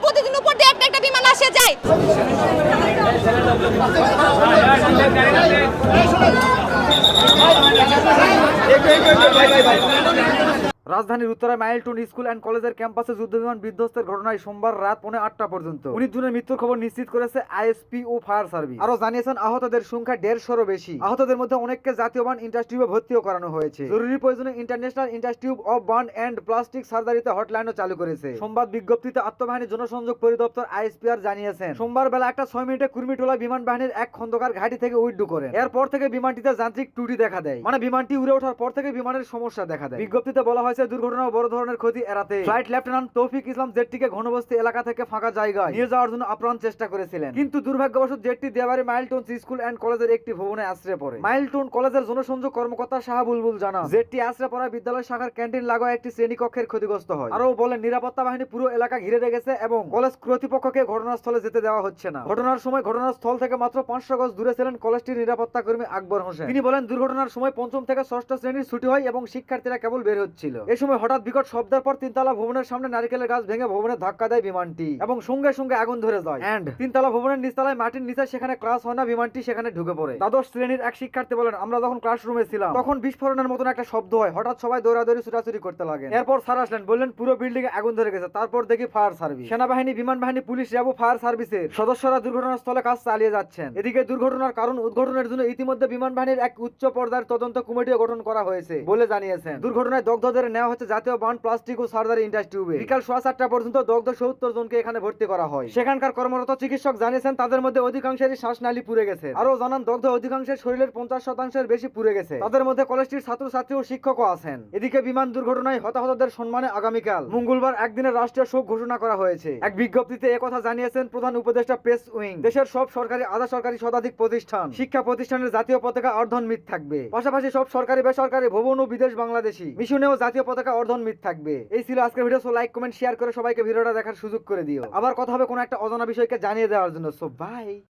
প্রতিদিন উপর দিয়ে একটা একটা বিমান আসে যায়। রাজধানীর উত্তরায় মাইলটুন স্কুল অ্যান্ড কলেজের ক্যাম্পাসে যুদ্ধবিমান বিধ্বস্তের ঘটনায় সোমবার রাত 8:30 পর্যন্ত 19 জনের মৃত্যুর খবর নিশ্চিত করেছে আইএসপি ও ফায়ার সার্ভিস। আরো জানিয়েছেন আহতদের সংখ্যা 150-এরও বেশি। আহতদের মধ্যে অনেককে জাতীয় বার্ন ইন্ডাস্ট্রিতে ভর্তিও করানো হয়েছে। জরুরি প্রয়োজনে international institute of burn and plastic সার্জারিতে হটলাইনও চালু করেছে। সংবাদ বিজ্ঞপ্তিতে আত্মবাহিনী জনসংযোগ পরিদপ্তর আইএসপিআর জানিয়েছেন সোমবার বেলা 1:06 কুর্মিটোলা বিমান বাহিনীর এক খন্দকার ঘাঁটি থেকে উইড্রু করেন। এরপর থেকে বিমানটিতে যান্ত্রিক ত্রুটি দেখা দেয়, মানে বিমানটি উড়ে ওঠার পর থেকে বিমানের সমস্যা দেখা দেয়। বিজ্ঞপ্তিতে বলা হয়েছে দুর্ঘটনা বড় ধরনের ক্ষতি এড়াতে ফ্লাইট লেফটেন্যান্ট তৌফিক ইসলাম জেটটিকে ঘনবস্তি এলাকা থেকে ফাঁকা জায়গায় নিয়ে যাওয়ার জন্য আপ্রাণ চেষ্টা করেছিলেন, কিন্তু দুর্ভাগ্যবশত জেটটি দেওয়ারি মাইলটুন স্কুল অ্যান্ড কলেজের একটি ভবনে আশ্রয় পড়ে। মাইলটুন কলেজের জনসংযোগ কর্মকর্তা শাহ বুলবুল জানান জেটটি আশ্রয় পড়া বিদ্যালয় শাখার ক্যান্টিন লাগোয়া একটি শ্রেণীকক্ষের ক্ষতিগ্রস্ত হয়। আরও বলেন নিরাপত্তা বাহিনী পুরো এলাকা ঘিরে রেখেছে এবং কলেজ কর্তৃপক্ষকে ঘটনাস্থলে যেতে দেওয়া হচ্ছে না। ঘটনার সময় ঘটনাস্থল থেকে মাত্র 500 গজ দূরে ছিলেন কলেজটির নিরাপত্তা কর্মী আকবর হোসেন। তিনি বলেন দুর্ঘটনার সময় পঞ্চম থেকে ষষ্ঠ শ্রেণীর ছুটি হয় এবং শিক্ষার্থীরা কেবল বের হচ্ছিল। এই সময় হঠাৎ বিকট শব্দের পর তিনতলা ভবনের সামনে নারকেলের গাছ ভেঙে ভবনে ধাক্কা দেয় বিমানটি এবং সঙ্গে সঙ্গে আগুন ধরে যায়। এন্ড তিনতলা ভবনের নিচতলায় মাটির নিচে সেখানে ক্লাস হয় না, বিমানটি সেখানে ঢুকে পড়ে। দ্বাদশ শ্রেণীর এক শিক্ষার্থী বলেন আমরা যখন ক্লাসরুমে ছিলাম তখন বিস্ফোরণের মতন একটা শব্দ হয়, হঠাৎ সবাই দৌড়াদৌড়ি ছুটাছুটি করতে লাগে। এরপর স্যার আসলেন, বললেন পুরো বিল্ডিং এ আগুন ধরে গেছে। তারপর দেখি ফায়ার সার্ভিস, সেনাবাহিনী, বিমান বাহিনী, পুলিশ, র্যাব, ফায়ার সার্ভিসের সদস্যরা দুর্ঘটনাস্থলে কাজ চালিয়ে যাচ্ছেন। এদিকে দুর্ঘটনার কারণ উদ্ঘাটনের জন্য ইতিমধ্যে বিমান বাহিনীর এক উচ্চ পর্যায়ের তদন্ত কমিটিও গঠন করা হয়েছে বলে জানিয়েছেন। দুর্ঘটনায় দগ্ধদের নেওয়া হচ্ছে জাতীয় বার্ন প্লাস্টিক ও সার্জারি ইন্ডাস্ট্রিতে। বিকাল 7:30 পর্যন্ত দগ্ধ 70 জনকে এখানে ভর্তি করা হয়। সেখানকার কর্মরত চিকিৎসক জানিয়েছেন তাদের মধ্যে অধিকাংশেরই শ্বাসনালী পুড়ে গেছে। আরো জানান দগ্ধ অধিকাংশের শরীরের 50% বেশি পুড়ে গেছে। তাদের মধ্যে কলেজটির ছাত্রছাত্রী ও শিক্ষকও আছেন। এদিকে বিমান দুর্ঘটনায় হতাহতদের সম্মানে আগামীকাল মঙ্গলবার একদিনের রাষ্ট্রীয় শোক ঘোষণা করা হয়েছে। এক বিজ্ঞপ্তিতে একথা জানিয়েছেন প্রধান উপদেষ্টা প্রেস উইং। দেশের সব সরকারি, আধা সরকারি, শতাধিক প্রতিষ্ঠান, শিক্ষা প্রতিষ্ঠানের জাতীয় পতাকা অর্ধনমিত থাকবে। পাশাপাশি সব সরকারি, বেসরকারি ভবন ও বিদেশ বাংলাদেশি মিশনেও জাতীয় পতাকা অর্ধনমিত থাকবে। এই ছিল আজকের video. So like, comment, share করে সবাইকে ভিডিওটা দেখার সুযোগ করে দিও। আবার কথা হবে কোনো একটা অজানা বিষয়কে জানিয়ে দেওয়ার জন্য। So by.